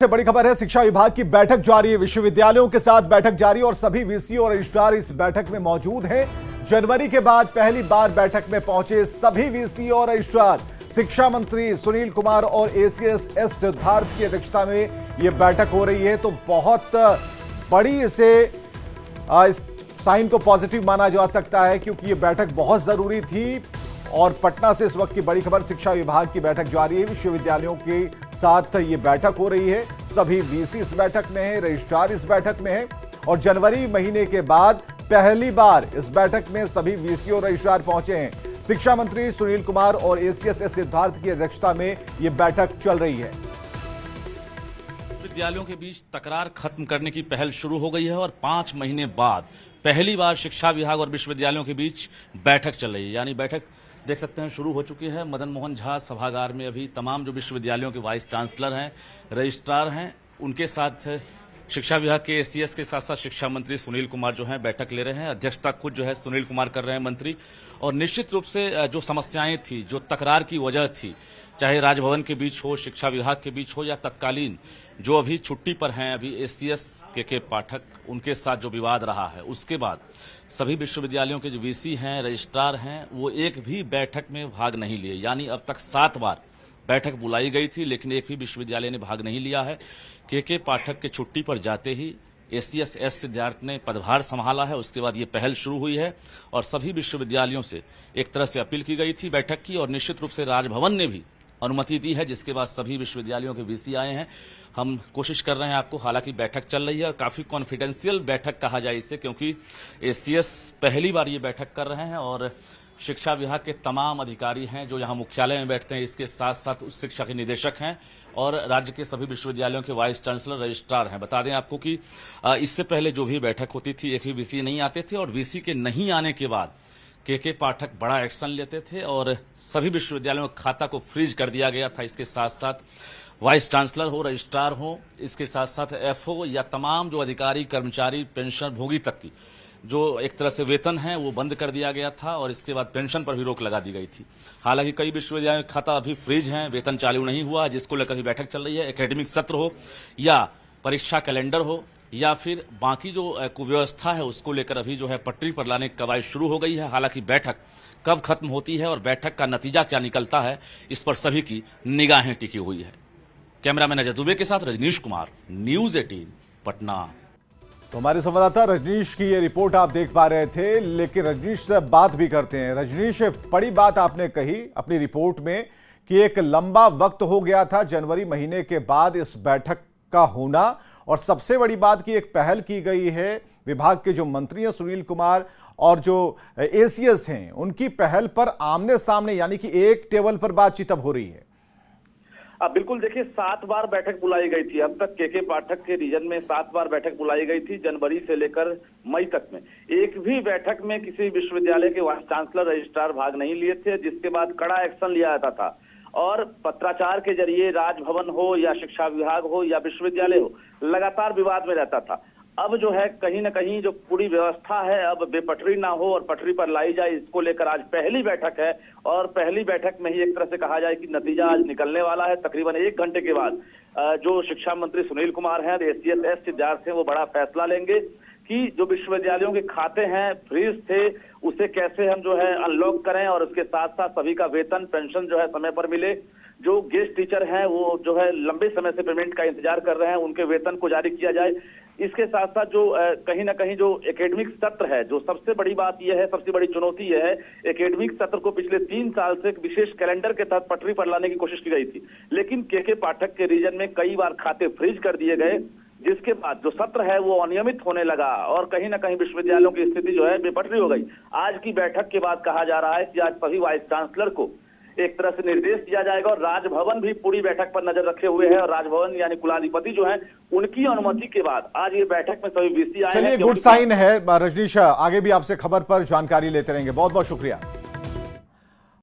से बड़ी खबर है, शिक्षा विभाग की बैठक जारी है। विश्वविद्यालयों के साथ बैठक जारी और सभी वीसी और रजिस्ट्रार इस बैठक में मौजूद हैं। जनवरी के बाद पहली बार बैठक में पहुंचे सभी वीसी और रजिस्ट्रार। शिक्षा मंत्री सुनील कुमार और एसीएस एस सिद्धार्थ की अध्यक्षता में यह बैठक हो रही है। तो बहुत बड़ी इसे इस साइन को पॉजिटिव माना जा सकता है, क्योंकि यह बैठक बहुत जरूरी थी। और पटना से इस वक्त की बड़ी खबर, शिक्षा विभाग की बैठक जारी है। विश्वविद्यालयों के साथ ये बैठक हो रही है। सभी वीसी इस बैठक में है, रजिस्ट्रार इस बैठक में है। और जनवरी महीने के बाद पहली बार इस बैठक में सभी वीसी और रजिस्ट्रार पहुंचे हैं। शिक्षा मंत्री सुनील कुमार और एसीएस एस सिद्धार्थ की अध्यक्षता में यह बैठक चल रही है। विद्यालयों के बीच तकरार खत्म करने की पहल शुरू हो गई है और 5 महीने बाद पहली बार शिक्षा विभाग और विश्वविद्यालयों के बीच बैठक चल रही है। यानी बैठक देख सकते हैं शुरू हो चुकी है। मदन मोहन झा सभागार में अभी तमाम जो विश्वविद्यालयों के वाइस चांसलर हैं, रजिस्ट्रार हैं, उनके साथ शिक्षा विभाग के एसीएस के साथ साथ शिक्षा मंत्री सुनील कुमार जो हैं बैठक ले रहे हैं। अध्यक्षता खुद जो है सुनील कुमार कर रहे हैं मंत्री। और निश्चित रूप से जो समस्याएं थी, जो तकरार की वजह थी, चाहे राजभवन के बीच हो, शिक्षा विभाग के बीच हो, या तत्कालीन जो अभी छुट्टी पर हैं अभी एसीएस के पाठक, उनके साथ जो विवाद रहा है, उसके बाद सभी विश्वविद्यालयों के जो वीसी हैं, रजिस्ट्रार हैं, वो एक भी बैठक में भाग नहीं लिए। यानी अब तक 7 बार बैठक बुलाई गई थी, लेकिन एक भी विश्वविद्यालय ने भाग नहीं लिया है। के पाठक के छुट्टी पर जाते ही एसीएस एस सिद्धार्थ ने पदभार संभाला है। उसके बाद ये पहल शुरू हुई है और सभी विश्वविद्यालयों से एक तरह से अपील की गई थी बैठक की, और निश्चित रूप से राजभवन ने भी अनुमति दी है, जिसके बाद सभी विश्वविद्यालयों के वीसी आए हैं। हम कोशिश कर रहे हैं आपको, हालांकि बैठक चल रही है और काफी कॉन्फिडेंशियल बैठक कहा जाए इसे, क्योंकि एसीएस पहली बार ये बैठक कर रहे हैं और शिक्षा विभाग के तमाम अधिकारी हैं जो यहाँ मुख्यालय में बैठते हैं। इसके साथ साथ उच्च शिक्षा के निदेशक हैं और राज्य के सभी विश्वविद्यालयों के वाइस चांसलर, रजिस्ट्रार हैं। बता दें आपको कि इससे पहले जो भी बैठक होती थी, एक भी वीसी नहीं आते थे, और वीसी के नहीं आने के बाद के पाठक बड़ा एक्शन लेते थे और सभी विश्वविद्यालयों का खाता को फ्रीज कर दिया गया था। इसके साथ साथ वाइस चांसलर हो, रजिस्ट्रार हो, इसके साथ साथ एफओ या तमाम जो अधिकारी, कर्मचारी, पेंशन भोगी तक की जो एक तरह से वेतन है वो बंद कर दिया गया था और इसके बाद पेंशन पर भी रोक लगा दी गई थी। हालांकि कई विश्वविद्यालयों का खाता अभी फ्रीज है, वेतन चालू नहीं हुआ, जिसको लेकर भी बैठक चल रही है। एकेडमिक सत्र हो या परीक्षा कैलेंडर हो या फिर बाकी जो कुव्यवस्था है, उसको लेकर अभी जो है पटरी पर लाने की कवायद शुरू हो गई है। हालांकि बैठक कब खत्म होती है और बैठक का नतीजा क्या निकलता है, इस पर सभी की निगाहें टिकी हुई है। कैमरामैन अजय दुबे के साथ रजनीश कुमार, न्यूज़ 18 पटना। तो हमारे संवाददाता रजनीश की ये रिपोर्ट आप देख पा रहे थे, लेकिन रजनीश से बात भी करते हैं। रजनीश, बड़ी बात आपने कही अपनी रिपोर्ट में कि एक लंबा वक्त हो गया था जनवरी महीने के बाद इस बैठक का होना, और सबसे बड़ी बात की एक पहल की गई है। विभाग के जो मंत्री हैं सुनील कुमार और जो एसीएस हैं, उनकी पहल पर आमने सामने, यानी कि एक टेबल पर बातचीत अब हो रही है। बिल्कुल, देखिए 7 बार बैठक बुलाई गई थी। अब तक के पाठक के रीजन में 7 बार बैठक बुलाई गई थी, जनवरी से लेकर मई तक में। एक भी बैठक में किसी विश्वविद्यालय के वाइस चांसलर, रजिस्ट्रार भाग नहीं लिए थे, जिसके बाद कड़ा एक्शन लिया जाता था। और पत्राचार के जरिए राजभवन हो या शिक्षा विभाग हो या विश्वविद्यालय हो, लगातार विवाद में रहता था। अब जो है कहीं ना कहीं जो पूरी व्यवस्था है अब बेपटरी ना हो और पटरी पर लाई जाए, इसको लेकर आज पहली बैठक है। और पहली बैठक में ही एक तरह से कहा जाए कि नतीजा आज निकलने वाला है। तकरीबन 1 घंटे के बाद जो शिक्षा मंत्री सुनील कुमार हैं, एसीएस एस सिद्धार्थ हैं, वो बड़ा फैसला लेंगे कि जो विश्वविद्यालयों के खाते हैं फ्रीज थे, उसे कैसे हम जो है अनलॉक करें और उसके साथ साथ सभी का वेतन, पेंशन जो है समय पर मिले। जो गेस्ट टीचर हैं वो जो है लंबे समय से पेमेंट का इंतजार कर रहे हैं, उनके वेतन को जारी किया जाए। इसके साथ साथ जो कहीं ना कहीं जो एकेडमिक सत्र है, जो सबसे बड़ी बात यह है, सबसे बड़ी चुनौती यह है, एकेडमिक सत्र को पिछले 3 साल से एक विशेष कैलेंडर के तहत पटरी पर लाने की कोशिश की गई थी, लेकिन के पाठक के रीजन में कई बार खाते फ्रीज कर दिए गए, जिसके बाद जो सत्र है वो अनियमित होने लगा और कहीं ना कहीं विश्वविद्यालयों की स्थिति जो है बेपटरी हो गई। आज की बैठक के बाद कहा जा रहा है कि आज सभी वाइस चांसलर को एक तरह से निर्देश दिया जाएगा और राजभवन भी पूरी बैठक पर नजर रखे हुए है। और राजभवन यानी कुलाधिपति जो है, उनकी अनुमति के बाद आज ये बैठक में सभी वीसी आए हैं। चलिए, गुड साइन है रजनीश, आगे भी आपसे खबर पर जानकारी लेते रहेंगे। बहुत बहुत शुक्रिया।